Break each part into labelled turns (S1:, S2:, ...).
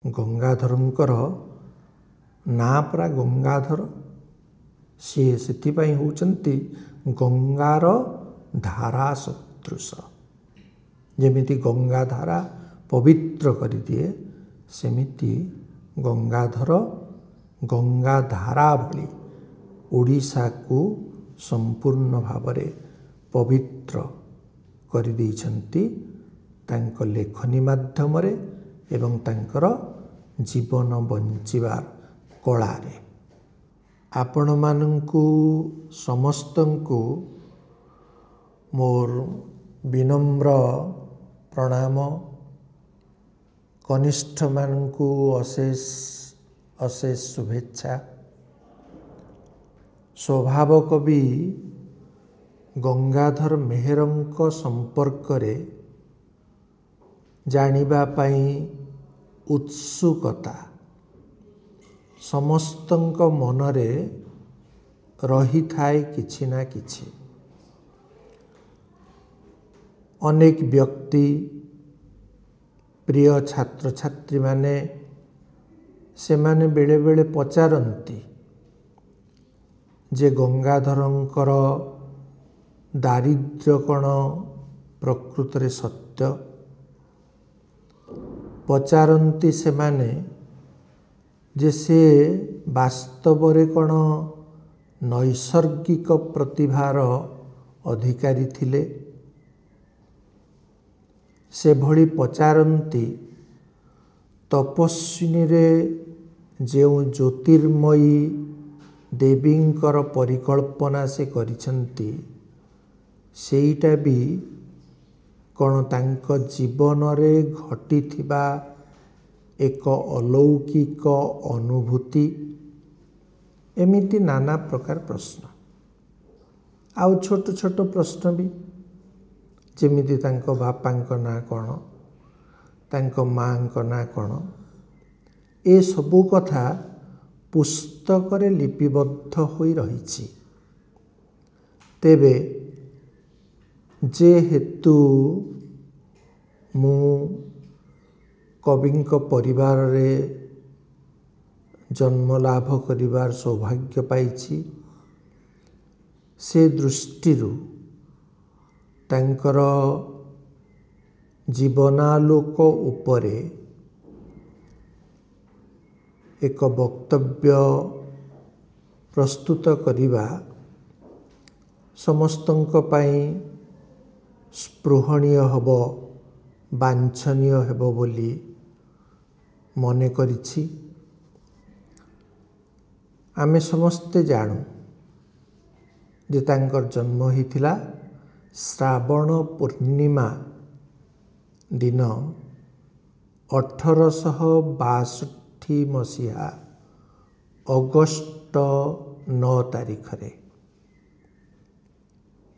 S1: गंगाधरंकर ना परा गंगाधर सी से होचंती गंगार धारा सदृश जेमिति गंगा धारा पवित्र कर दिए सेमिति गंगाधर गंगा धारा भली ओडिशा को संपूर्ण भावरे पवित्र कर देइछंती तांको लेखनी माध्यम रे एवं तांकर जीवन बंचिबार कलारे। आपण मानंकु समस्तंकु मोर विनम्र प्रणाम। कनिष्ठ मानंकु अशेष अशेष शुभेच्छा। स्वभाव कवि गंगाधर मेहरंक संपर्क रे जानिबा पाई उत्सुकता समस्तंक मनरे रही थाए किछि ना किछि। अनेक व्यक्ति प्रिय छात्र छात्री माने से माने बेले बेले पचारंती जे गंगाधरंकर दारिद्र्य कण प्रकृत रे सत्य पचारंती से माने जे से वास्तव रे कण नैसर्गिक प्रतिभार अधिकारी थिले। से भली पचारंती तपस्विनी रे जेउ ज्योतिर्मयी देवींकर परिकल्पना से करिसंती सेईटा भी कौन तांक जीवन रे घटी थिबा एक अलौकिक अनुभूति एमिति नाना प्रकार प्रश्न आउ छोट छोट प्रश्न भी जेमिति तांक बापांक ना कौन तांक मांक ना कौन ए सबु कथा पुस्तक रे लिपिबद्ध होई रहिछि। तेबे जे हेतु मु कविंक परिवार रे जन्म लाभ करिवार सौभाग्य पाइछि से दृष्टिरु तांकर जीवनालोक उपरे एक वक्तव्य प्रस्तुत करिबा समस्तंक पाई स्पृहणीय हब वांछनीय हेब बोली मने करिछि। आमे समस्ते जानू जे तांकर जन्म होइथिला श्रावण पूर्णिमा दिन 1862 मसीहा अगस्ट 9 तारीख रे।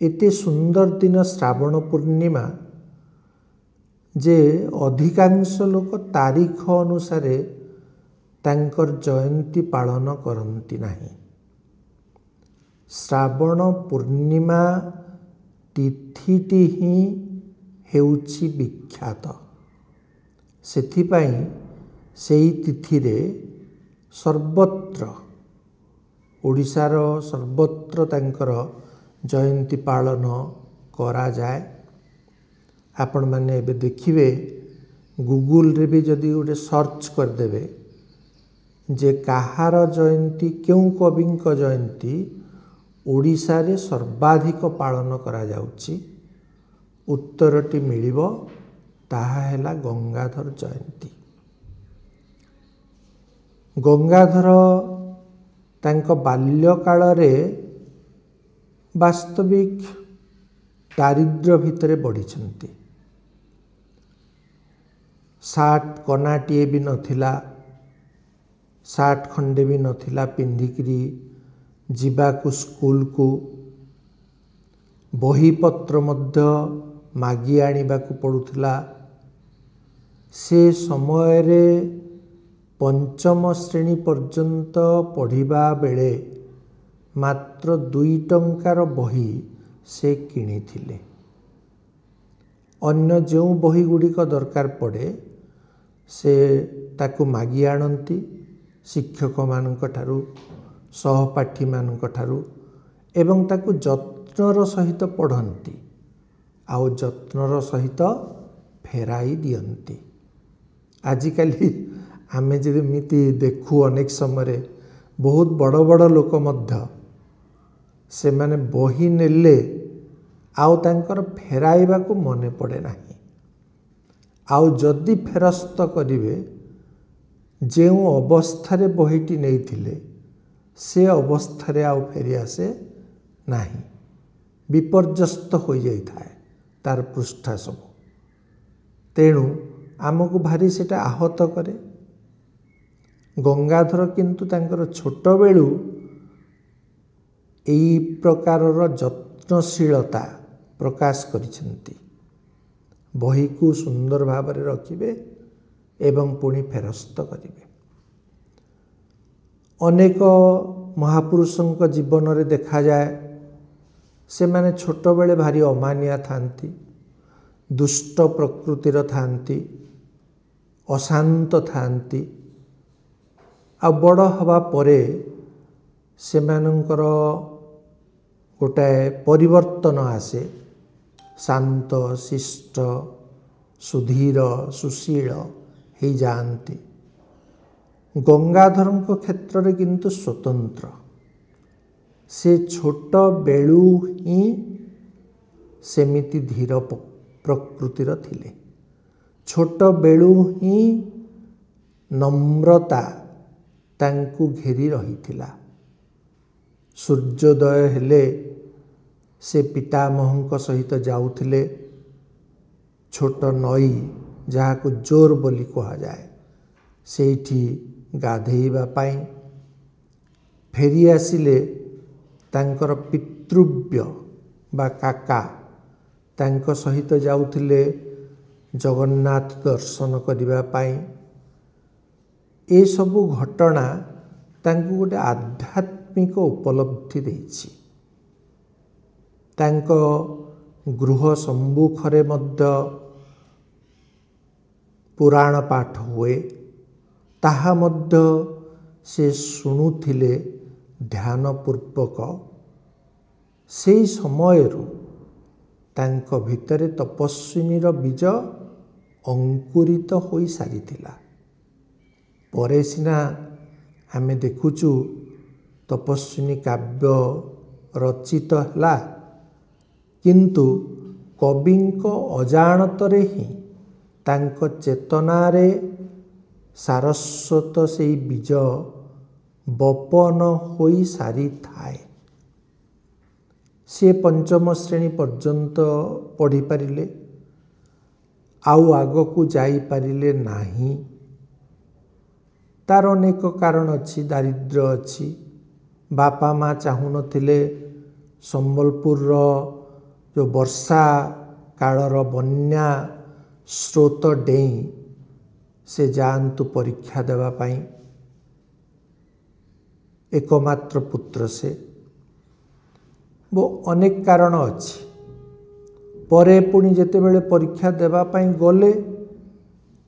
S1: एते सुंदर दिन श्रावण पूर्णिमा जे अधिकांश लोक तारीख अनुसारे तांकर जयंती पालन करंती नाही। श्रावण पूर्णिमा तिथिटी ही हेउछि विख्यात। सेथिपाई सेई तिथि रे सर्वत्र ओडिशार सर्वत्र तांकर जयंती पालन करा जाए। आपण माने एबे देखिबे गूगल रे भी जदि गोटे सर्च करदेबे जे काहार जयंती क्यों कविंक जयंती ओडिशा रे सर्वाधिक पालन करा जाउछि उत्तरटी मिलिबो ताहा हेला गंगाधर जयंती। गंगाधर तांको बाल्यकाल रे वास्तविक दारिद्र्य भितरे बढ़िछंती। सार्ट कनाटीए भी नथिला, सार्ट खंडे भी नथिला पिंधिकिरी जीवाकू स्कूल को बही पत्र मध्य मागी आनिबाकू पड़ुथिला। से समय रे पंचम श्रेणी पर्यंत पढ़िबा बेले मात्र 2 टंकार बही से किनिथिले। अन्य जो बही गुड़िक दरकार पड़े से ताकू मागी आणती शिक्षक मानक ठारू सहपाठी मानक ठारू एवं ताकू जत्नर सहित पढ़ती आउ जत्नर सहित फेराई दियंती। आजिकाली आमे जेमिति देखु अनेक समय बहुत बड़ बड़ लोक मध्य से माने बही नेले आउ तांकर फेराइबा को मने पड़े नाही। आउ जदि फेरस्त करिवे जे अवस्था बहीटी नहीं थिले से अवस्था आउ फेरी आसे नाही, विपर्यस्त हो जाई थाए तार पृष्ठा सब। तेणु आमको भारी सेटा आहत करे। गंगाधर किंतु तांकर छोट बेलू एई प्रकारर जत्नशीलता प्रकाश करिसेंती। बही को सुंदर भाव में रखिबे एवं पुणी फेरस्त करिवे। अनेक महापुरुषों जीवन में देखा जाए से माने छोट बेले भारी अमानिया थांती, दुष्ट प्रकृतिर थांती, अशांत थांती। आ बड़ हवा परे से मानकर गोटाए परिवर्तन आसे, शांत शिष्ट सुधीर सुशील हो जाती। गंगाधर क्षेत्र में किंतु स्वतंत्र, से छोट बेलू ही सेमिति धीर प्रकृतिर थिले। छोट बेलू ही नम्रता तांकु घेरी रही थिला। सूर्योदय हेले से पितामहंक सहित जाउथिले छोट नई जहाको जोर बोली कहा जाए सेठी गाधेइबा पाई। फेरी आसिले तांकर पितृव्य बा काका तांको सहित जाउथिले जगन्नाथ दर्शन करिबा पाई। ए सबु घटना तांको गोटे आध्यात्मिक उपलब्धि देछि। तांको गृह सम्मुखरे मध्य पुराण पाठ हुए, ताहा मध्य से शुणुथिले ध्यानपूर्वक। से समयरु तांको भितरे तपस्विनीर बीज अंकुरित होई सारिथिला। परे सिना आमे देखुचु तपस्विनी काव्य रचित हला, किंतु कविंको अजाणतरे ही तांको चेतनारे सारस्वत से बीज बपन होई सारी थाए। से पंचम श्रेणी पर्यंत पढ़ी पारिले, आउ आगकू जाई पारिले नाही। तार अनेक कारण अच्छी, दारिद्र्य अच्छी। बापा माँ चाहू नथिले संबलपुर जो वर्षा कालर बन्या स्रोत डेई से जानतु परीक्षा देवा पाई। एकमात्र पुत्र से वो अनेक कारण अच्छी। परे पुणी जेते बेले परीक्षा देवा पाई गले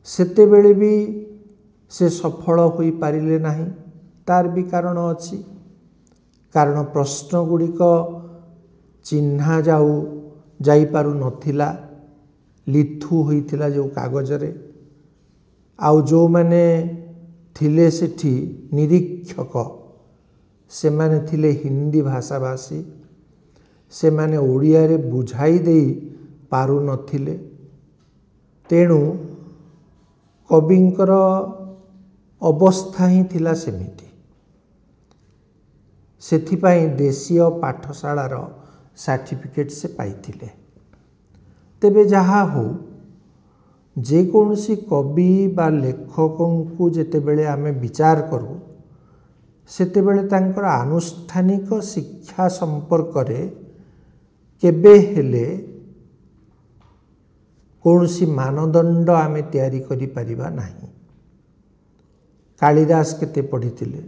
S1: सेते बेले भी से सफल होई पारिले नाही। तार भी कारण अच्छी। कारण प्रश्न गुड़िक चिन्हा जाई पारु नथिला, लिथु होइथिला जो कागज रे। आउ जो माने थिले सेठी निरीक्षक से माने थिले हिंदी भाषा भाषी, से माने ओडिया रे बुझाई देई पारु नथिले। तेणु कविंकर अवस्था ही थिला सेमिति। सेथिपाई देशीय पाठशालार सर्टिफिकेट से पाइथिले। तेबे जहा हो जे कौनसी कवि बा लेखकों को जेतेबेले आमे विचार करू सेतेबेले तांकर आनुष्ठानिक शिक्षा संपर्क रे केबे हेले कौनसी मानदंड आमे तैयारी करि परिबा नाही। कालिदास केते पढ़िथिले,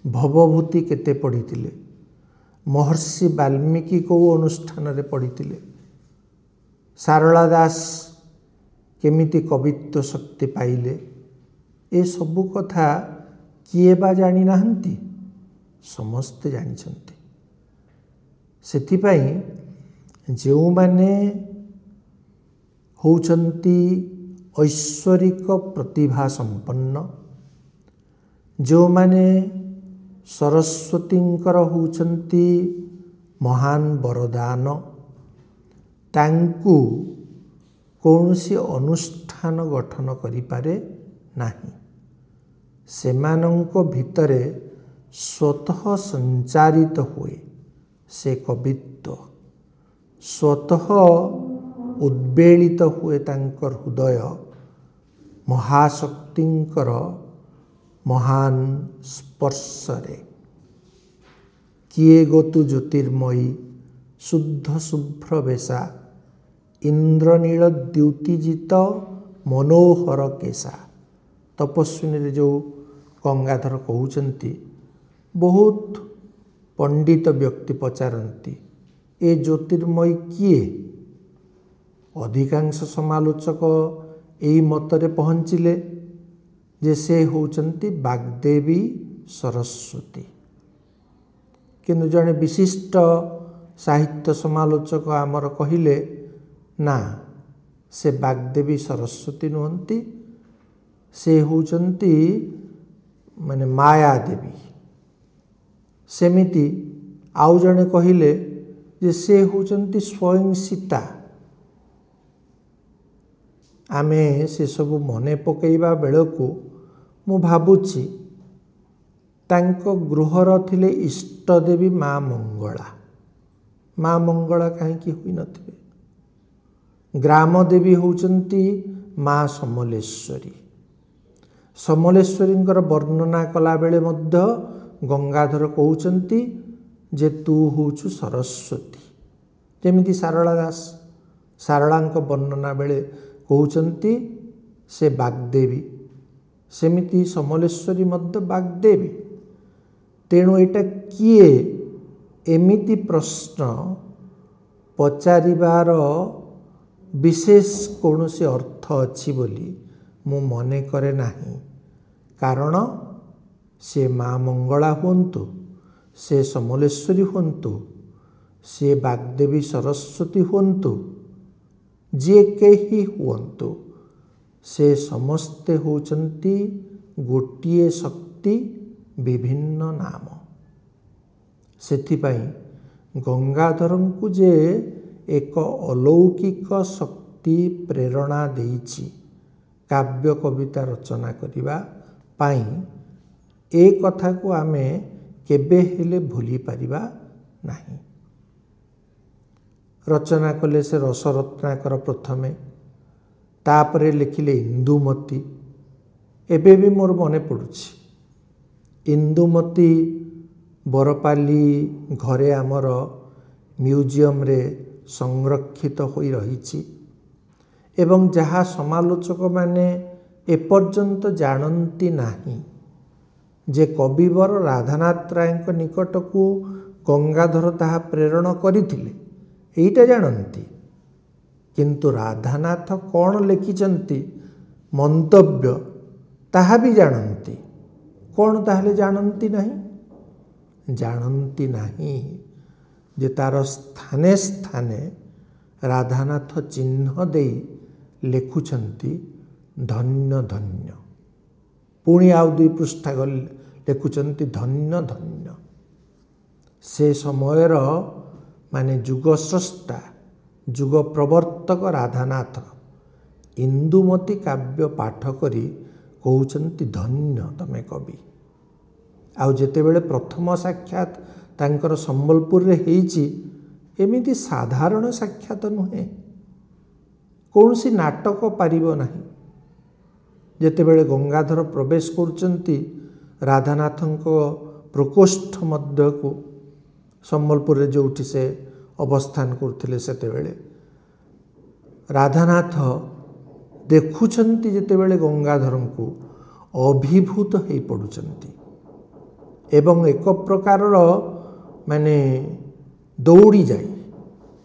S1: भवभूति केते पढ़िथिले, महर्षि वाल्मीकि को अनुष्ठान रे पढ़िथिले, सारला दास केमिति कवित्व शक्ति पाइले ए सबु कथा किए बा जानी नाहंती समस्ते जानिछंती। सेथिपाई जो माने होउछंती ऐश्वरिक प्रतिभा संपन्न, जो माने सरस्वतींकर होउछंती महान वरदान, तांकु कौनसी अनुष्ठान गठन करिपारे नाही। सेमानंको भितरे स्वतः संचारित हुए से कवित्व, स्वतः उद्वेलित हुए तांकर हृदय महाशक्तिंकर महान स्पर्शरे। किए गोतु ज्योतिर्मयी शुद्ध शुभ्र बेशा, इंद्रनील द्युतिजित मनोहर केशा। तपस्विनी जो गंगाधर कहउचंती, बहुत पंडित व्यक्ति पचारती ए ज्योतिर्मयी किए? अधिकांश समालोचक यही मतरे पहुँचिले जे से होउचंती वाग्देवी सरस्वती। किंतु जड़े विशिष्ट साहित्य समालोचक आमर कहिले ना, से वाग्देवी सरस्वती नुहंती, से होउचंती माने माया देवी। सेमिति आउ जड़े कहिले जे से होउचंती स्वयं सीता। आमे से सबु मने पकेइबा बेलकु मु भाबुची तांको गृहर थिले इष्ट देवी माँ मंगला। माँ मंगला कहीं हुई नथिबे? ग्राम देवी होउचंती माँ समलेश्वरी। समलेश्वरींकर वर्णना कला बेले मध्य गंगाधर कहउचंती जे तू होउछु सरस्वती। जेमिति सारला दास सारलांक वर्णना बेले कहउचंती से वाग्देवी, सेमिति समलेश्वरी मध्य वाग्देवी। तेणु एटा किए एमिति प्रश्न पचारिबार विशेष कौनसी अर्थ अच्छी बोली मु मने करे नाही। कारण से माँ मंगला हुंतु, से समलेश्वरी हुंतु, से वाग्देवी सरस्वती हुंतु, जे केही हुंतु, से समस्ते होचंती गोटिए शक्ति विभिन्न नाम। सेथिपाई गंगाधरंकु जे एक अलौकिक शक्ति प्रेरणा देइछि काव्य कविता रचना करिबा पाई, ए कथा को आमे केबे हेले भूली परिबा नाही। रचना कले से रसरत्नाकर प्रथमे, तापरे लिखिले इंदुमती। एबे भी मोर मने पड़ुछि इंदुमती बरपाली घरे आमर म्यूजियम रे संरक्षित होई रहिछि एवं जहाँ समालोचक माने एपर्यंत जानती नाही जे कविवर राधानाथ राय निकट को गंगाधर ताहा प्रेरण करथिले, एइटा जानती। किंतु राधानाथ कौन लिखिचंती मंतव्य ताहा भी जानती। कौन ताहले जानती नहीं? जानती नहीं जे तार स्थाने स्थाने राधानाथ चिन्ह दे लेखुचंती धन्य धन्य। पुणी आउ 2 पृष्ठा गल लेखुचंती धन्य धन्य। से समयर माने जुग स्रष्टा जुग प्रवर्तक राधानाथ इंदुमती काव्य पाठ करी कहउचंती धन्य तमे कवि। आउ जेतेबेले प्रथम साक्षात तांकर संबलपुर रे हेइची, एमिति साधारण साक्षात नुहे, कौनसी नाटक पारिबो नाही। जेतेबेले गंगाधर प्रवेश करुचंती राधानाथंक प्रकोष्ठ मध्य को संबलपुर रे जोठी से अवस्थान करथिले, सेतेबेले राधानाथ देखुचंती जेतेबेले गंगाधरंकु अभिभूत हेई पडुचंती एवं एक प्रकार माने दौड़ी जाई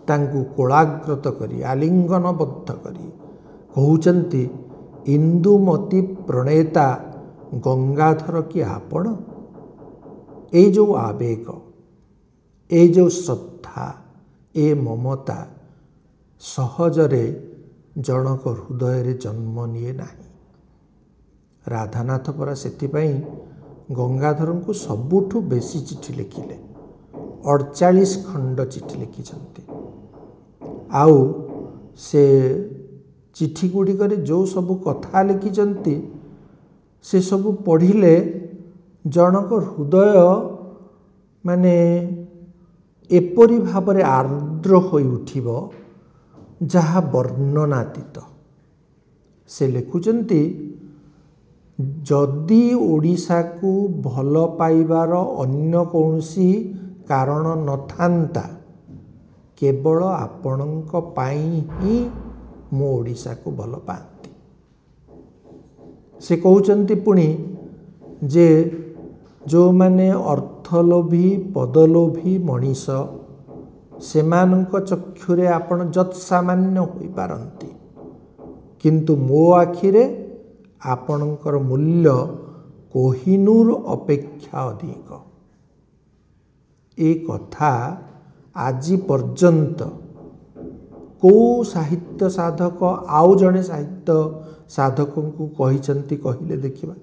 S1: तांकु कोलाग्रत करी आलिंगनबद्ध करी कहउचंती इंदुमती प्रणेता गंगाधर कि आपण। ए जो आवेग, ए जो श्रद्धा, ए ममता सहजरे जनक हृदय जन्म निए नाही। राधानाथ परा सेतिपाई गंगाधर को सबुठु बेसी चिठी लिखिले, 48 खंड चिठी लिखिछंती। आउ से चिठी गुड़िक जो सब कथा लिखिछंती से सब पढ़िले जनक हृदय माने एपरी भाବରେ आर्द्र होई उठिबो जहा वर्णनातीत। से लिखुचंती जदि ओडिशा को भल पाइबार अन्य कौनसी कारण नथांता केवल आपणक पाई ही मो ओडिशा को भल पाती। से कहउचंती पुणी जे जो माने अर्थलोभी पदलोभी मनीष सेमानंक चक्षुरे आपण जत्सामान्य होई पारंती, किंतु मो आखिरे आपणकर मूल्य कोहिनूर अपेक्षा अधिक। ए कथा आज पर्यंत को साहित्य साधक आउ जड़े साहित्य साधक को कहिचंती कहले देखिबा।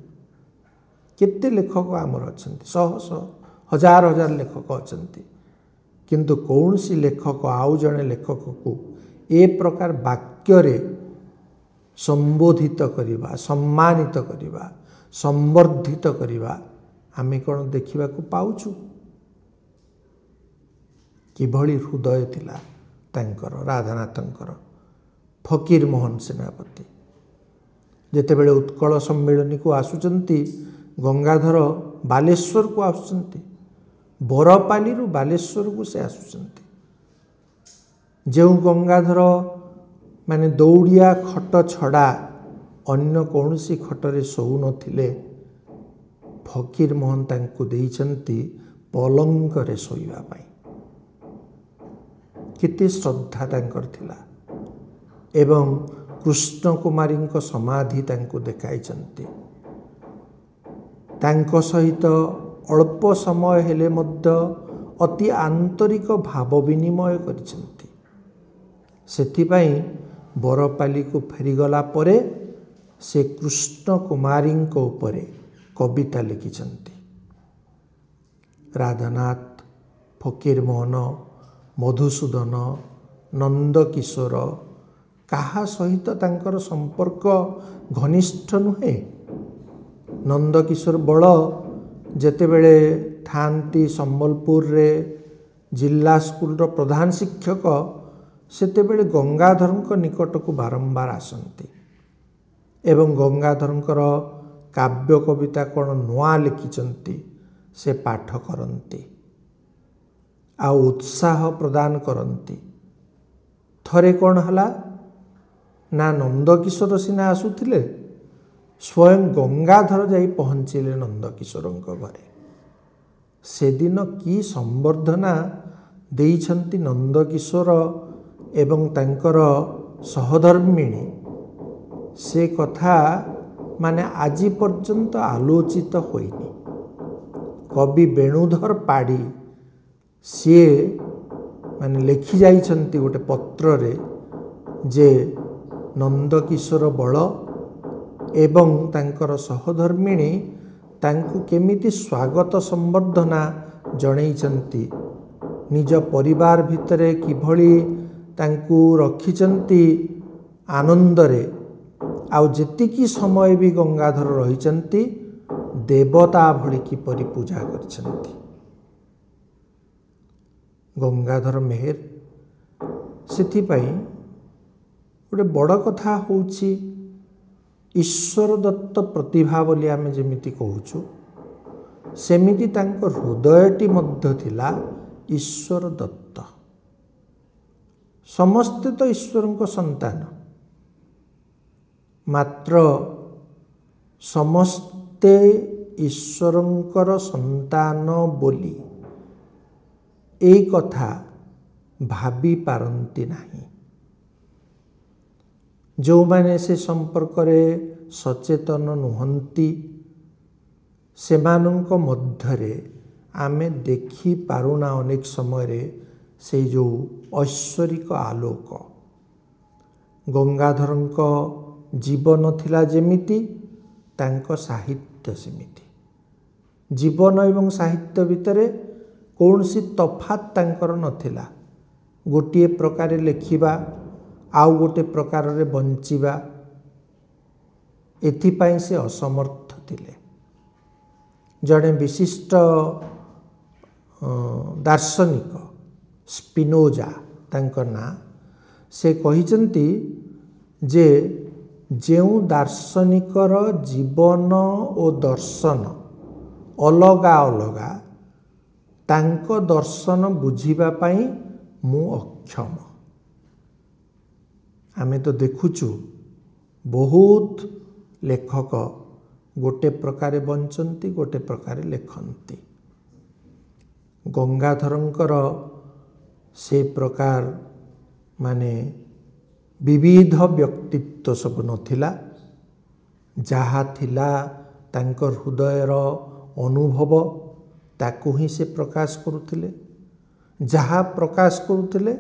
S1: केते लेखक आमर अछंती, शह शह हजार हजार लेखक अछंती, किंतु कौनसी लेखक आउ जड़े लेखक को ए प्रकार वाक्य रे संबोधित करिबा, सम्मानित करिबा, संवर्धित करिबा आमे कोन देखिबा को पाउछु। किभली हृदय थिला तांकर राधानाथंकर। फकीर मोहन सेनापति जेतेबेले उत्कल सम्मेलनी को आसुचंती, गंगाधर बालेश्वर को आसुचंती, बरपाली रु बालेश्वर को से आसुचंती। जो गंगाधर माने दौड़िया खट छड़ा अन्य कौनसी खटरे शोउ नथिले, फकीर मोहन तांको देइचंती पलंक रे शोइबा पाई। केते श्रद्धा तांकर थिला एवं कृष्ण कुमारी समाधि तांको देखाइचंती। तांको सहित अल्प समय हेले मध्य अति आंतरिक भाव विनिमय करिसंती। सेथिपाई बरपाली को फेरीगला परे से कृष्ण कुमारी उपरे कविता लिखिछंती। राधानाथ, फकीर मोहन, मधुसूदन, नंदकिशोर काहा सहित तांकर संपर्क घनिष्ठ नुहे। नंदकिशोर बड़ जेतेबेले थांती संबलपुर रे जिला स्कूल रो प्रधान शिक्षक, सेतेबेले गंगाधर निकट को बारंबार आसंती एवं गंगाधर काव्य कविता कौन नुआ लिखिचंती से पाठ करती आ उत्साह प्रदान करती। थरे कौन हला ना नंदकिशोर सिना आसुथिले, स्वयं गंगाधर जाई पहुँचिले नंदकिशोर घरे। से दिन की संबर्धना देइछंती नंदकिशोर एवं तांकर सहधर्मिणी, से कथा माने आजी पर्यंत आलोचित होइनी। कवि वेणुधर पाड़ी सी माने लेखि जाइछंती गोटे पत्र रे जे नंदकिशोर बड़ एवं तांकर सहधर्मिणी तांकु केमिति स्वागत संबर्धना जणैछंती, निज परिवार भितरे किभली तांकु रखिचंती आनंदरे। आउ जेतिकी समय भी गंगाधर रहिचंती देवता भली किपरि पूजा करिसंती। गंगाधर मेहर सेथिपाई गोटे बड़ कथा होउछि ईश्वर दत्त प्रतिभा बोली आमे जेमिति कहूछु, सेमिति तांको हृदयटी मध्य थिला ईश्वर दत्त। समस्ते तो ईश्वरଙ୍କ संतान, मात्र समस्ते ईश्वरଙ୍କର संतान बोली ए कथा भाबी पारंती नाही। जो माने से संपर्क में सचेतन नुहंती सेमानंक मध्यरे आमे देखी पारुना अनेक समय रे से जो ऐश्वरिक आलोक गंगाधरंक जीवन थिला जेमिति तांको साहित्य सेमिति जीवन एवं साहित्य भितरे कौनसी तफात तांकर नथिला गोटे प्रकार लेखिबा आउ गोटे प्रकार रे बंचिबा एथिपाई से असमर्थ थिले। जड़े विशिष्ट दार्शनिक स्पिनोजा तांकर ना से कहिचंती जे जेउ दार्शनिकर जीवन और दर्शन अलगा अलगा तांको दर्शन बुझिबा पाई मु अक्षम। आमे तो देखुचु बहुत लेखक गोटे प्रकार बंचंती गोटे प्रकार लेखंती। गंगाधरंकर से प्रकार माने विविध व्यक्तित्व सब नथिला जहा थिला तांकर हृदयर अनुभव ताकू ही से प्रकाश करुथिले जहा प्रकाश करुथिले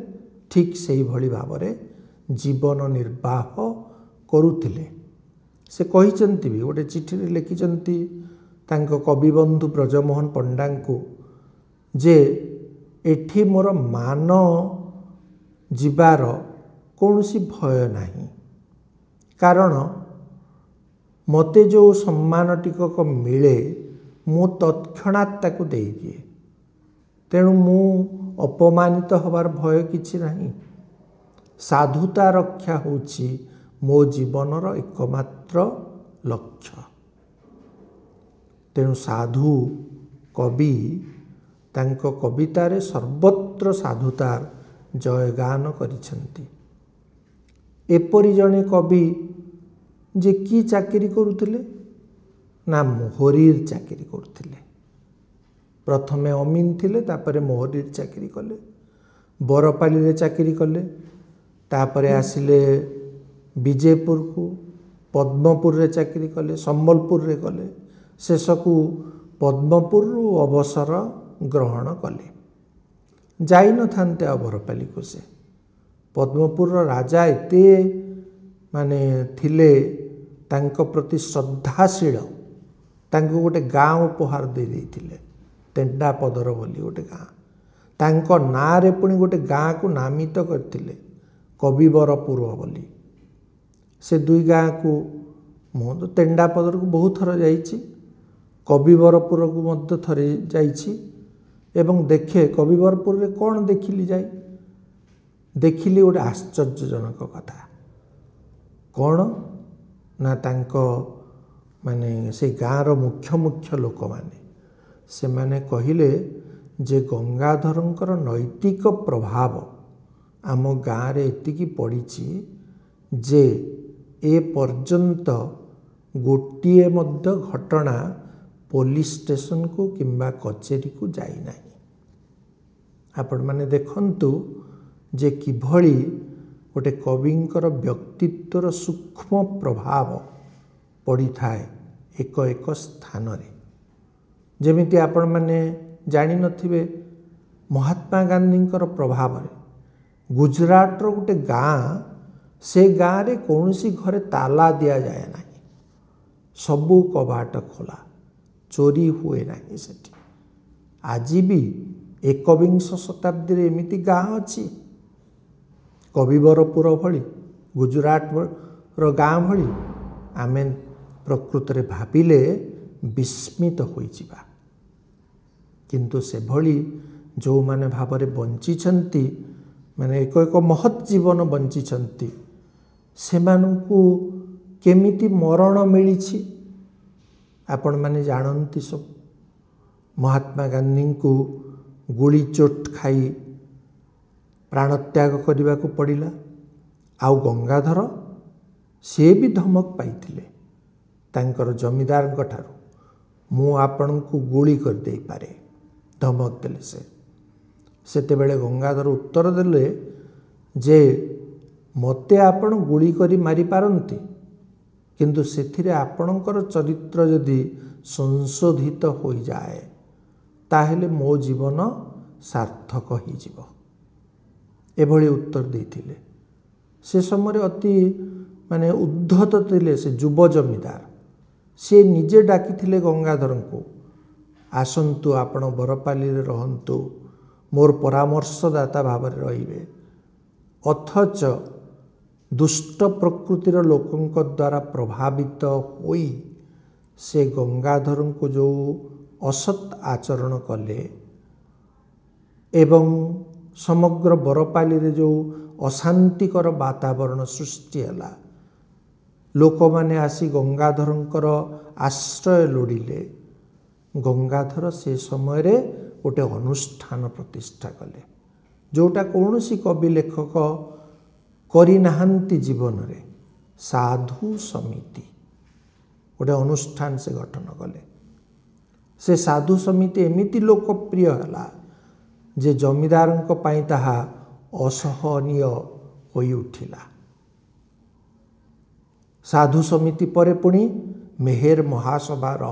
S1: ठीक से ही भली भावरे जीवन निर्वाह करुथिले। से कहिचंती भी गोटे चिठी रे लिखिचंती तांको कवि बंधु ब्रजमोहन पंडा को जे एठी मोर मान जीवार कौनसी भय नहीं कारण मते जो सम्मान टिकक मिले मु तत्क्षणात ताकू दे दिए तेणु मु अपमानित हबार भय किछि नहीं। साधुता रक्षा होछि मो जीवनर एकमात्र लक्ष्य। तेणु साधु कवि तांको कवितारे सर्वत्र साधुतार जयगान करिसेंती। एपरि जणे कवि जे की चाकरी करुथिले ना मोहरीर चाकरी करुथिले। प्रथमे अमीन थिले तापरे मोहरीर चाकरी कले बरपाली रे चाकरी कले तापरे आसिले विजयपुर को पद्मपुर रे चाकरी कले संबलपुर रे कले शेषकू पद्मपुर अवसर ग्रहण कले जाई न थांते बरपाली को से पद्मपुर राजा एते माने थिले तांको प्रति श्रद्धाशील तांको गोटे गाँव उपहार दे देथिले तेंडा पदर बोली गोटे गाँ तांको नारे पुणी गोटे गाँ को नामित करथिले कविवरपुर बोली। से दुई गाँ को मु तो तेंडा पदर को बहुत थर जाइछि कविवरपुर को मध्य थरे जाइछि एवं देखे कविवरपुर रे कौन देखिली जाई देखिली गोटे आश्चर्यजनक कथा कौन ना तांको माने से गाँर मुख्य मुख्य लोक माने से माने कहिले जे गंगाधरंकर नैतिक प्रभाव आम गाँव एतिकी पड़िछि जे ए पर्यंत गोटिए मध्य घटना पुलिस स्टेशन को किंबा कचेरी को जाई नाही। आपण माने देखंतु जे किभली गोटे कविंकर व्यक्तित्वर सूक्ष्म प्रभाव पड़ी थाए एक एक स्थान रे। जेमिति आपण माने जानि नथिबे महात्मा गांधींकर प्रभाव रे गुजरात रो गोटे गाँ से गाँव रे कौनसी घरे ताला दिया जाए नहीं सबू कबाट खोला चोरी हुए नहीं सेठी। आज भी एकविंश शताब्दी रे एमिति गाँ अछि कविवरपुर भली गुजरात रो गाँ भली आमे प्रकृत रे भाबिले विस्मित होई जिबा किंतु से भली जो माने भावरे बंची छंती माने एक एक महत् जीवन बंची छंती सेमानंकु केमिति मरण मिलिछि आपण माने जानंती सब। महात्मा गांधी को गोली चोट खाई प्राणत्याग करने को पड़ा आउ गंगाधर से भी धमक पाइथिले तांकर जमीदार ठारू मु आपण को गोली कर दे पारे धमक देले से सेते बेले गंगाधर उत्तर देले जे ମୋତେ ଆପଣ ଗୁଳି କରି ମାରିପାରନ୍ତି, କିନ୍ତୁ ସେଥିରେ ଆପଣଙ୍କର ଚରିତ୍ର ଯଦି ସଂଶୋଧିତ ହୋଇଯାଏ ତାହେଲେ ମୋ ଜୀବନ ସାର୍ଥକ ହୋଇଯିବ। ଏଭଳି ଉତ୍ତର ଦେଇଥିଲେ। ସେ ସମୟରେ ଅତି ଉଦ୍ଧତ ଥିଲେ ସେ ଯୁବ ଜମିଦାର। ସେ ନିଜେ ଡାକିଥିଲେ ଗଙ୍ଗାଧରଙ୍କୁ, ଆସନ୍ତୁ ଆପଣ ବରପାଲିରେ ରହନ୍ତୁ, ମୋର ପରାମର୍ଶଦାତା ଭାବରେ ରହିବେ। ଅଥଚ ଦୁଷ୍ଟ ପ୍ରକୃତିର ଲୋକଙ୍କ ଦ୍ୱାରା ପ୍ରଭାବିତ ହୋଇ ସେ ଗଙ୍ଗାଧରଙ୍କୁ ଯେଉଁ ଅସତ୍ ଆଚରଣ କଲେ ଏବଂ ସମଗ୍ର ବରପାଲିରେ ଯେଉଁ ଅଶାନ୍ତିକର ବାତାବରଣ ସୃଷ୍ଟି ହେଲା, ଲୋକମାନେ ଆସି ଗଙ୍ଗାଧରଙ୍କର ଆଶ୍ରୟ ଲୋଡ଼ିଲେ। ଗଙ୍ଗାଧର ସେ ସମୟରେ ଗୋଟେ ଅନୁଷ୍ଠାନ ପ୍ରତିଷ୍ଠା କଲେ, ଯେଉଁଟା କୌଣସି କବି ଲେଖକ କରିନାହାନ୍ତି ଜୀବନରେ। ସାଧୁ ସମିତି ଗୋଟେ ଅନୁଷ୍ଠାନ ସେ ଗଠନ କଲେ। ସେ ସାଧୁ ସମିତି ଏମିତି ଲୋକପ୍ରିୟ ହେଲା ଯେ ଜମିଦାରଙ୍କ ପାଇଁ ତାହା ଅସହନୀୟ ହୋଇ ଉଠିଲା। ସାଧୁ ସମିତି ପରେ ପୁଣି ମେହେର ମହାସଭାର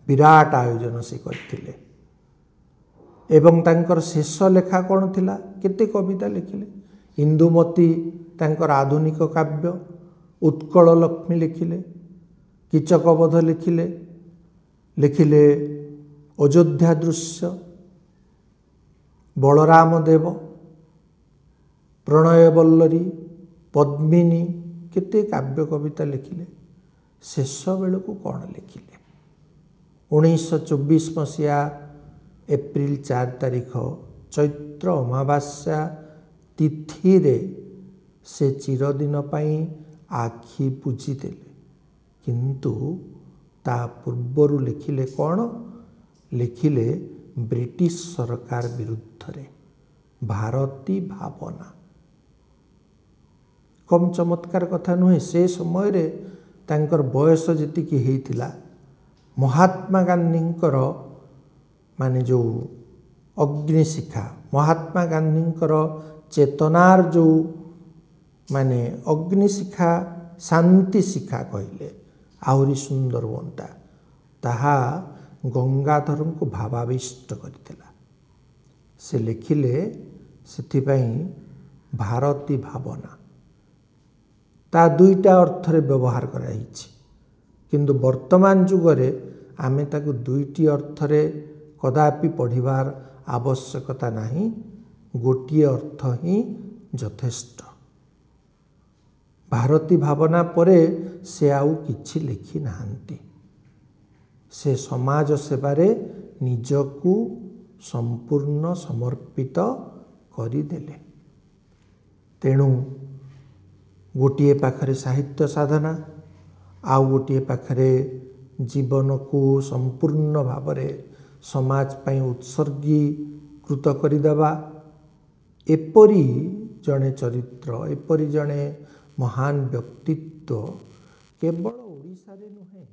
S1: ବିରାଟ ଆୟୋଜନ ସେ କରିଥିଲେ। ଏବଂ ତାଙ୍କର ଶେଷ ଲେଖା କ'ଣ ଥିଲା? କେତେ କବିତା ଲେଖିଲେ। ଇନ୍ଦୁମତୀ ତାଙ୍କର ଆଧୁନିକ କାବ୍ୟ, ଉତ୍କଳ ଲକ୍ଷ୍ମୀ ଲେଖିଲେ, କୀଚକବଧ ଲେଖିଲେ, ଲେଖିଲେ ଅଯୋଧ୍ୟା ଦୃଶ୍ୟ, ବଳରାମ ଦେବ, ପ୍ରଣୟବଲ୍ଲରୀ, ପଦ୍ମିନୀ, କେତେ କାବ୍ୟ କବିତା ଲେଖିଲେ। ଶେଷ ବେଳକୁ କ'ଣ ଲେଖିଲେ? 1924 ମସିହା ଏପ୍ରିଲ 4 ତାରିଖ ଚୈତ୍ର ଅମାବାସ୍ୟା ତିଥିରେ ସେ ଚିରଦିନ ପାଇଁ ଆଖି ବୁଜିଦେଲେ। କିନ୍ତୁ ତା ପୂର୍ବରୁ ଲେଖିଲେ କ'ଣ? ଲେଖିଲେ ବ୍ରିଟିଶ ସରକାର ବିରୁଦ୍ଧରେ ଭାରତୀ ଭାବନା। କମ୍ ଚମତ୍କାର କଥା ନୁହେଁ। ସେ ସମୟରେ ତାଙ୍କର ବୟସ ଯେତିକି ହେଇଥିଲା, ମହାତ୍ମା ଗାନ୍ଧୀଙ୍କର ଯେଉଁ ଅଗ୍ନିଶିଖା, ମହାତ୍ମା ଗାନ୍ଧୀଙ୍କର ଚେତନାର ଯେଉଁ ଅଗ୍ନିଶିଖା, ଶାନ୍ତି ଶିଖା କହିଲେ ଆହୁରି ସୁନ୍ଦର ହୁଅନ୍ତା, ତାହା ଗଙ୍ଗାଧରଙ୍କୁ ଭାବାବିଷ୍ଟ କରିଥିଲା। ସେ ଲେଖିଲେ ସେଥିପାଇଁ ଭାରତୀ ଭାବନା। ତା ଦୁଇଟା ଅର୍ଥରେ ବ୍ୟବହାର କରାଯାଇଛି, କିନ୍ତୁ ବର୍ତ୍ତମାନ ଯୁଗରେ ଆମେ ତାକୁ ଦୁଇଟି ଅର୍ଥରେ କଦାପି ପଢ଼ିବାର ଆବଶ୍ୟକତା ନାହିଁ। ଗୋଟିଏ ଅର୍ଥ ହିଁ ଯଥେଷ୍ଟ। ଭାରତୀ ଭାବନା ପରେ ସେ ଆଉ କିଛି ଲେଖି ନାହାନ୍ତି। ସେ ସମାଜ ସେବାରେ ନିଜକୁ ସମ୍ପୂର୍ଣ୍ଣ ସମର୍ପିତ କରିଦେଲେ। ତେଣୁ ଗୋଟିଏ ପାଖରେ ସାହିତ୍ୟ ସାଧନା, ଆଉ ଗୋଟିଏ ପାଖରେ ଜୀବନକୁ ସମ୍ପୂର୍ଣ୍ଣ ଭାବରେ ସମାଜ ପାଇଁ ଉତ୍ସର୍ଗୀକୃତ କରିଦେବା। ଏପରି ଜଣେ ଚରିତ୍ର, ଏପରି ଜଣେ ମହାନ ବ୍ୟକ୍ତିତ୍ୱ କେବଳ ଓଡ଼ିଶାରେ ନୁହେଁ,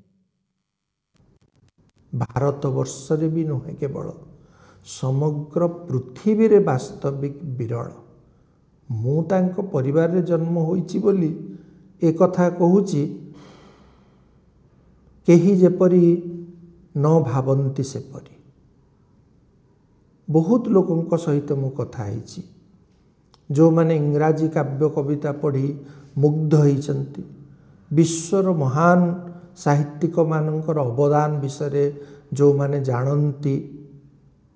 S1: ଭାରତବର୍ଷରେ ବି ନୁହେଁ, କେବଳ ସମଗ୍ର ପୃଥିବୀରେ ବାସ୍ତବିକ ବିରଳ। ମୁଁ ତାଙ୍କ ପରିବାରରେ ଜନ୍ମ ହୋଇଛି ବୋଲି ଏ କଥା କହୁଛି, କେହି ଯେପରି ନ ଭାବନ୍ତି ସେପରି। ବହୁତ ଲୋକଙ୍କ ସହିତ ମୁଁ କଥା ହେଇଛି, ଯେଉଁମାନେ ଇଂରାଜୀ କାବ୍ୟ କବିତା ପଢ଼ି ମୁଗ୍ଧ ହେଇଛନ୍ତି, ବିଶ୍ୱର ମହାନ ସାହିତ୍ୟିକମାନଙ୍କର ଅବଦାନ ବିଷୟରେ ଯେଉଁମାନେ ଜାଣନ୍ତି,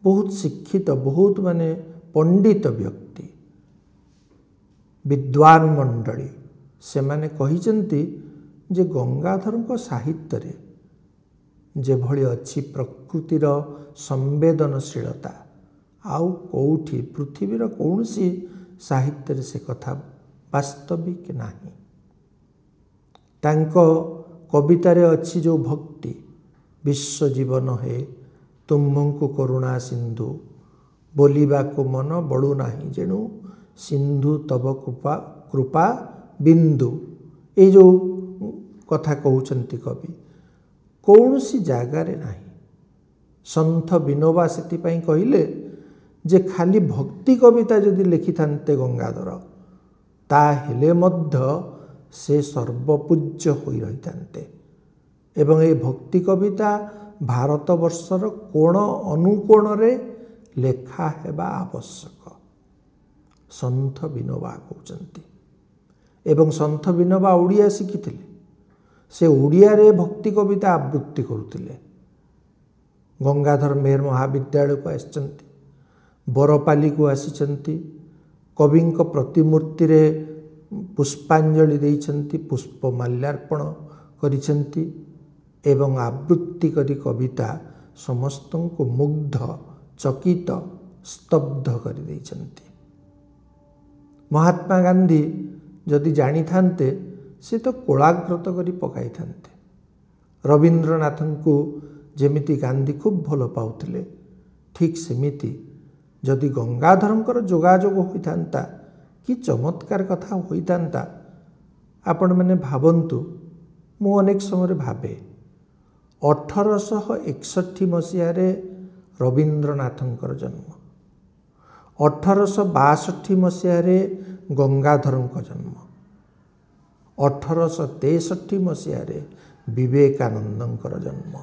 S1: ବହୁତ ଶିକ୍ଷିତ, ବହୁତ ପଣ୍ଡିତ ବ୍ୟକ୍ତି, ବିଦ୍ୱାନ ମଣ୍ଡଳୀ, ସେମାନେ କହିଛନ୍ତି ଯେ ଗଙ୍ଗାଧରଙ୍କ ସାହିତ୍ୟରେ ଯେଭଳି ଅଛି ପ୍ରକୃତିର ସମ୍ବେଦନଶୀଳତା, ଆଉ କେଉଁଠି ପୃଥିବୀର କୌଣସି ସାହିତ୍ୟରେ ସେ କଥା ବାସ୍ତବିକ ନାହିଁ। ତାଙ୍କ କବିତାରେ ଅଛି ଯେଉଁ ଭକ୍ତି, ବିଶ୍ୱଜୀବନ ହେ ତୁମ୍ଭଙ୍କୁ କରୁଣା ସିନ୍ଧୁ, ବୋଲିବାକୁ ମନ ବଳୁ ନାହିଁ ଯେଣୁ ସିନ୍ଧୁ ତବ କୃପା ବିନ୍ଦୁ। ଏଇ ଯେଉଁ କଥା କହୁଛନ୍ତି କବି, କୌଣସି ଜାଗାରେ ନାହିଁ। ସନ୍ଥ ବିନୋବା ସେଥିପାଇଁ କହିଲେ ଯେ ଖାଲି ଭକ୍ତି କବିତା ଯଦି ଲେଖିଥାନ୍ତେ ଗଙ୍ଗାଧର, ତାହେଲେ ମଧ୍ୟ ସେ ସର୍ବପୂଜ୍ୟ ହୋଇ ରହିଥାନ୍ତେ। ଏବଂ ଏ ଭକ୍ତି କବିତା ଭାରତବର୍ଷର କୋଣ ଅନୁକୋଣରେ ଲେଖା ହେବା ଆବଶ୍ୟକ। ସନ୍ଥ ବିନୋବା କହୁଛନ୍ତି। ଏବଂ ସନ୍ଥ ବିନୋବା ଓଡ଼ିଆ ଶିଖିଥିଲେ। ସେ ଓଡ଼ିଆରେ ଭକ୍ତି କବିତା ଆବୃତ୍ତି କରୁଥିଲେ। ଗଙ୍ଗାଧର ମେହେର ମହାବିଦ୍ୟାଳୟକୁ ଆସିଛନ୍ତି, ବରପାଲିକୁ ଆସିଛନ୍ତି, କବିଙ୍କ ପ୍ରତିମୂର୍ତ୍ତିରେ ପୁଷ୍ପାଞ୍ଜଳି ଦେଇଛନ୍ତି, ପୁଷ୍ପ ମାଲ୍ୟାର୍ପଣ କରିଛନ୍ତି ଏବଂ ଆବୃତ୍ତି କରି କବିତା ସମସ୍ତଙ୍କୁ ମୁଗ୍ଧ, ଚକିତ, ସ୍ତବ୍ଧ କରିଦେଇଛନ୍ତି। ମହାତ୍ମା ଗାନ୍ଧୀ ଯଦି ଜାଣିଥାନ୍ତେ ସେ ତ କୋଳାଗ୍ରତ କରି ପକାଇଥାନ୍ତେ। ରବୀନ୍ଦ୍ରନାଥଙ୍କୁ ଯେମିତି ଗାନ୍ଧୀ ଖୁବ୍ ଭଲ ପାଉଥିଲେ, ଠିକ୍ ସେମିତି ଯଦି ଗଙ୍ଗାଧରଙ୍କର ଯୋଗାଯୋଗ ହୋଇଥାନ୍ତା, କି ଚମତ୍କାର କଥା ହୋଇଥାନ୍ତା। ଆପଣମାନେ ଭାବନ୍ତୁ, ମୁଁ ଅନେକ ସମୟରେ ଭାବେ 1861 ମସିହାରେ ରବୀନ୍ଦ୍ରନାଥଙ୍କର ଜନ୍ମ, 1862 ମସିହାରେ ଗଙ୍ଗାଧରଙ୍କ ଜନ୍ମ, 1863 ମସିହାରେ ବିବେକାନନ୍ଦଙ୍କର ଜନ୍ମ।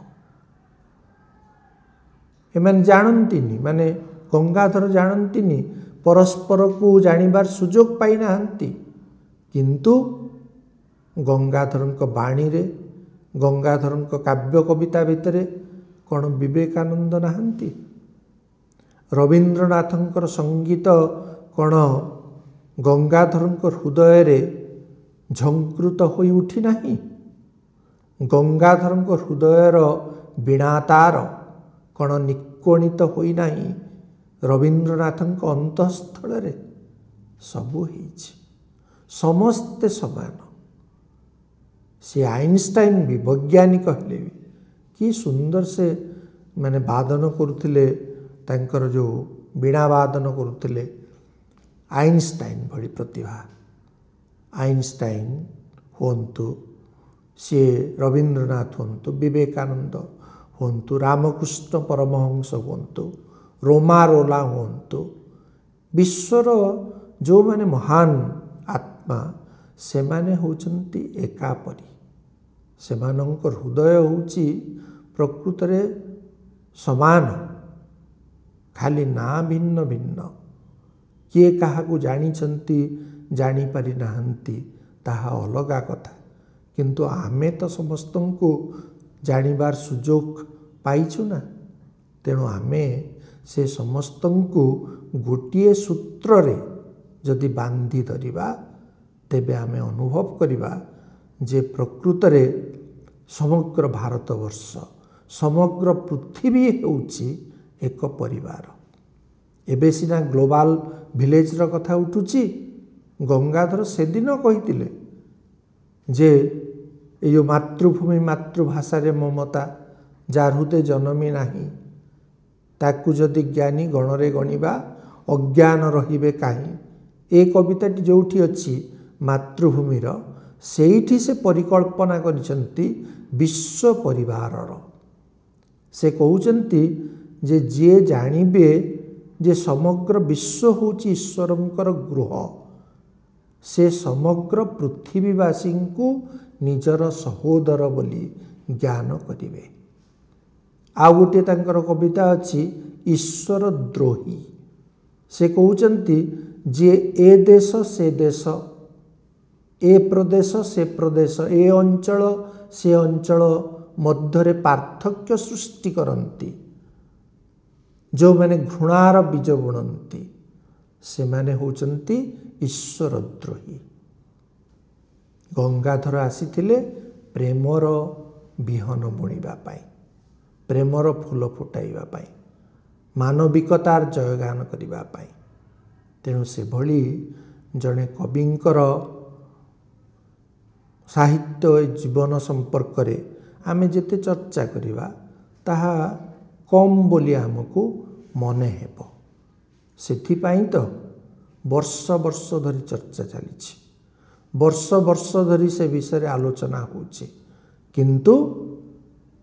S1: ଏମାନେ ଜାଣନ୍ତିନି, ମାନେ ଗଙ୍ଗାଧର ଜାଣନ୍ତିନି, ପରସ୍ପରକୁ ଜାଣିବାର ସୁଯୋଗ ପାଇନାହାନ୍ତି। କିନ୍ତୁ ଗଙ୍ଗାଧରଙ୍କ ବାଣୀରେ, ଗଙ୍ଗାଧରଙ୍କ କାବ୍ୟ କବିତା ଭିତରେ କ'ଣ ବିବେକାନନ୍ଦ ନାହାନ୍ତି? ରବୀନ୍ଦ୍ରନାଥଙ୍କର ସଙ୍ଗୀତ କ'ଣ ଗଙ୍ଗାଧରଙ୍କ ହୃଦୟରେ ଝଙ୍କୃତ ହୋଇ ଉଠି ନାହିଁ? ଗଙ୍ଗାଧରଙ୍କ ହୃଦୟର ବୀଣାତାର କ'ଣ ନିକୋଣିତ ହୋଇନାହିଁ ରବୀନ୍ଦ୍ରନାଥଙ୍କ ଅନ୍ତଃସ୍ଥଳରେ? ସବୁ ହେଇଛି। ସମସ୍ତେ ସମାନ। ସେ ଆଇନଷ୍ଟାଇନ୍ ବି, ବୈଜ୍ଞାନିକ ହେଲେ ବି, କି ସୁନ୍ଦର ସେ ମାନେ ବାଦନ କରୁଥିଲେ, ତାଙ୍କର ଯେଉଁ ବୀଣା ବାଦନ କରୁଥିଲେ। ଆଇନଷ୍ଟାଇନ୍ ଭଳି ପ୍ରତିଭା, ଆଇନଷ୍ଟାଇନ୍ ହୁଅନ୍ତୁ, ସିଏ ରବୀନ୍ଦ୍ରନାଥ ହୁଅନ୍ତୁ, ବିବେକାନନ୍ଦ ହୁଅନ୍ତୁ, ରାମକୃଷ୍ଣ ପରମହଂସ ହୁଅନ୍ତୁ, ରୋମାରୋଲା ହୁଅନ୍ତୁ, ବିଶ୍ୱର ଯେଉଁମାନେ ମହାନ ଆତ୍ମା, ସେମାନେ ହେଉଛନ୍ତି ଏକାପରି। ସେମାନଙ୍କ ହୃଦୟ ହେଉଛି ପ୍ରକୃତରେ ସମାନ, ଖାଲି ନାଁ ଭିନ୍ନ ଭିନ୍ନ। କିଏ କାହାକୁ ଜାଣିଛନ୍ତି, ଜାଣିପାରି ନାହାନ୍ତି, ତାହା ଅଲଗା କଥା। କିନ୍ତୁ ଆମେ ତ ସମସ୍ତଙ୍କୁ ଜାଣିବାର ସୁଯୋଗ ପାଇଛୁ ନା। ତେଣୁ ଆମେ ସେ ସମସ୍ତଙ୍କୁ ଗୋଟିଏ ସୂତ୍ରରେ ଯଦି ବାନ୍ଧି ଧରିବା, ତେବେ ଆମେ ଅନୁଭବ କରିବା ଯେ ପ୍ରକୃତରେ ସମଗ୍ର ଭାରତବର୍ଷ, ସମଗ୍ର ପୃଥିବୀ ହେଉଛି ଏକ ପରିବାର। ଏବେ ସିନା ଗ୍ଲୋବାଲ ଭିଲେଜର କଥା ଉଠୁଛି। ଗଙ୍ଗାଧର ସେଦିନ କହିଥିଲେ ଯେ ଏ ଯେଉଁ ମାତୃଭୂମି ମାତୃଭାଷାରେ ମମତା, ଯା ହୃଦେ ଜନମି ନାହିଁ, ତାକୁ ଯଦି ଜ୍ଞାନୀ ଗଣରେ ଗଣିବା, ଅଜ୍ଞାନ ରହିବେ କାହିଁ। ଏ କବିତାଟି ଯେଉଁଠି ଅଛି ମାତୃଭୂମିର, ସେଇଠି ସେ ପରିକଳ୍ପନା କରିଛନ୍ତି ବିଶ୍ୱ ପରିବାରର। ସେ କହୁଛନ୍ତି ଯେ ଯିଏ ଜାଣିବେ ଯେ ସମଗ୍ର ବିଶ୍ୱ ହେଉଛି ଈଶ୍ୱରଙ୍କର ଗୃହ, ସେ ସମଗ୍ର ପୃଥିବୀବାସୀଙ୍କୁ ନିଜର ସହୋଦର ବୋଲି ଜ୍ଞାନ କରିବେ। ଆଉ ଗୋଟିଏ ତାଙ୍କର କବିତା ଅଛି ଈଶ୍ୱର ଦ୍ରୋହୀ। ସେ କହୁଛନ୍ତି ଯିଏ ଏ ଦେଶ ସେ ଦେଶ, ଏ ପ୍ରଦେଶ ସେ ପ୍ରଦେଶ, ଏ ଅଞ୍ଚଳ ସେ ଅଞ୍ଚଳ ମଧ୍ୟରେ ପାର୍ଥକ୍ୟ ସୃଷ୍ଟି କରନ୍ତି, ଯେଉଁମାନେ ଘୃଣାର ବୀଜ ବୁଣନ୍ତି, ସେମାନେ ହେଉଛନ୍ତି ଈଶ୍ୱର ଦ୍ରୋହୀ। ଗଙ୍ଗାଧର ଆସିଥିଲେ ପ୍ରେମର ବିହନ ବୁଣିବା ପାଇଁ, ପ୍ରେମର ଫୁଲ ଫୁଟାଇବା ପାଇଁ, ମାନବିକତାର ଜୟଗାନ କରିବା ପାଇଁ। ତେଣୁ ସେଭଳି ଜଣେ କବିଙ୍କର ସାହିତ୍ୟ ଜୀବନ ସମ୍ପର୍କରେ ଆମେ ଯେତେ ଚର୍ଚ୍ଚା କରିବା, ତାହା କମ୍ ବୋଲି ଆମକୁ ମନେ ହେବ। ସେଥିପାଇଁ ତ ବର୍ଷ ବର୍ଷ ଧରି ଚର୍ଚ୍ଚା ଚାଲିଛି, ବର୍ଷ ବର୍ଷ ଧରି ସେ ବିଷୟରେ ଆଲୋଚନା ହେଉଛି। କିନ୍ତୁ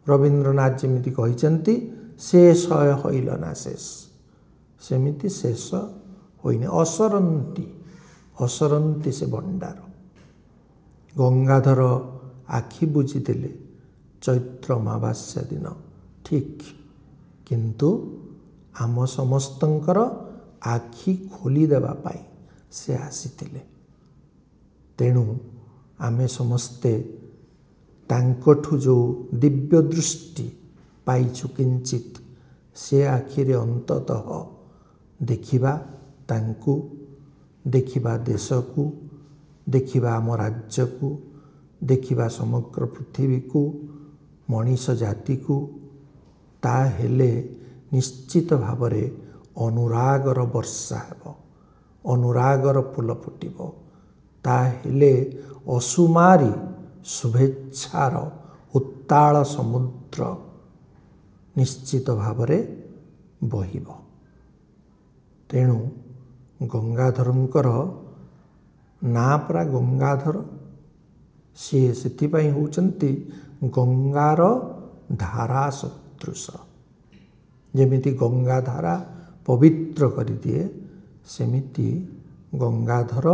S1: ରବୀନ୍ଦ୍ରନାଥ ଯେମିତି କହିଛନ୍ତି, ଶେଷ ହଇଲ ନା ଶେଷ, ସେମିତି ଶେଷ ହୋଇନି। ଅସରନ୍ତି ଅସରନ୍ତି ସେ ଭଣ୍ଡାର। ଗଙ୍ଗାଧର ଆଖି ବୁଜିଦେଲେ ଚୈତ୍ର ଅମାବାସ୍ୟା ଦିନ ଠିକ୍, କିନ୍ତୁ ଆମ ସମସ୍ତଙ୍କର ଆଖି ଖୋଲିଦେବା ପାଇଁ ସେ ଆସିଥିଲେ। ତେଣୁ ଆମେ ସମସ୍ତେ ତାଙ୍କଠୁ ଯେଉଁ ଦିବ୍ୟ ଦୃଷ୍ଟି ପାଇଛୁ କିଞ୍ଚିତ୍, ସେ ଆଖିରେ ଅନ୍ତତଃ ଦେଖିବା ତାଙ୍କୁ, ଦେଖିବା ଦେଶକୁ, ଦେଖିବା ଆମ ରାଜ୍ୟକୁ, ଦେଖିବା ସମଗ୍ର ପୃଥିବୀକୁ, ମଣିଷ ଜାତିକୁ। ତାହେଲେ ନିଶ୍ଚିତ ଭାବରେ ଅନୁରାଗର ବର୍ଷା ହେବ, ଅନୁରାଗର ଫୁଲ ଫୁଟିବ। ତାହେଲେ ଅସୁମାରୀ ଶୁଭେଚ୍ଛାର ଉତ୍ତାଳ ସମୁଦ୍ର ନିଶ୍ଚିତ ଭାବରେ ବହିବ। ତେଣୁ ଗଙ୍ଗାଧରଙ୍କର ନାଁ ପରା ଗଙ୍ଗାଧର। ସିଏ ସେଥିପାଇଁ ହେଉଛନ୍ତି ଗଙ୍ଗାର ଧାରା ସଦୃଶ। ଯେମିତି ଗଙ୍ଗା ଧାରା ପବିତ୍ର କରିଦିଏ, ସେମିତି ଗଙ୍ଗାଧର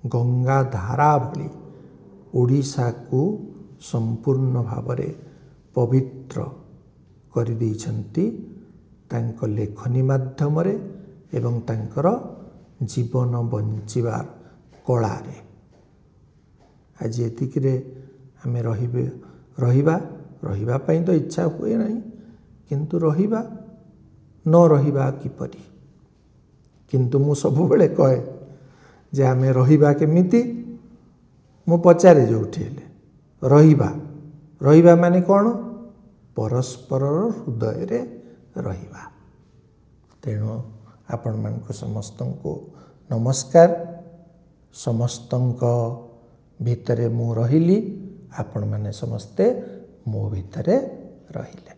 S1: ଗଙ୍ଗା ଧାରା ଭଳି ଓଡ଼ିଶାକୁ ସମ୍ପୂର୍ଣ୍ଣ ଭାବରେ ପବିତ୍ର କରିଦେଇଛନ୍ତି ତାଙ୍କ ଲେଖନୀ ମାଧ୍ୟମରେ ଏବଂ ତାଙ୍କର ଜୀବନ ବଞ୍ଚିବାର କଳାରେ। ଆଜି ଏତିକିରେ ଆମେ ରହିବା ପାଇଁ ତ ଇଚ୍ଛା ହୁଏ ନାହିଁ, କିନ୍ତୁ ନ ରହିବା କିପରି? କିନ୍ତୁ ମୁଁ ସବୁବେଳେ କହେ ଯେ ଆମେ ରହିବା କେମିତି? ମୁଁ ପଚାରେ ଯେଉଁଠି ହେଲେ, ରହିବା ମାନେ କ'ଣ? ପରସ୍ପରର ହୃଦୟରେ ରହିବା। ତେଣୁ ଆପଣମାନଙ୍କୁ ସମସ୍ତଙ୍କୁ ନମସ୍କାର। ସମସ୍ତଙ୍କ ଭିତରେ ମୁଁ ରହିଲି, ଆପଣମାନେ ସମସ୍ତେ ମୋ ଭିତରେ ରହିଲେ।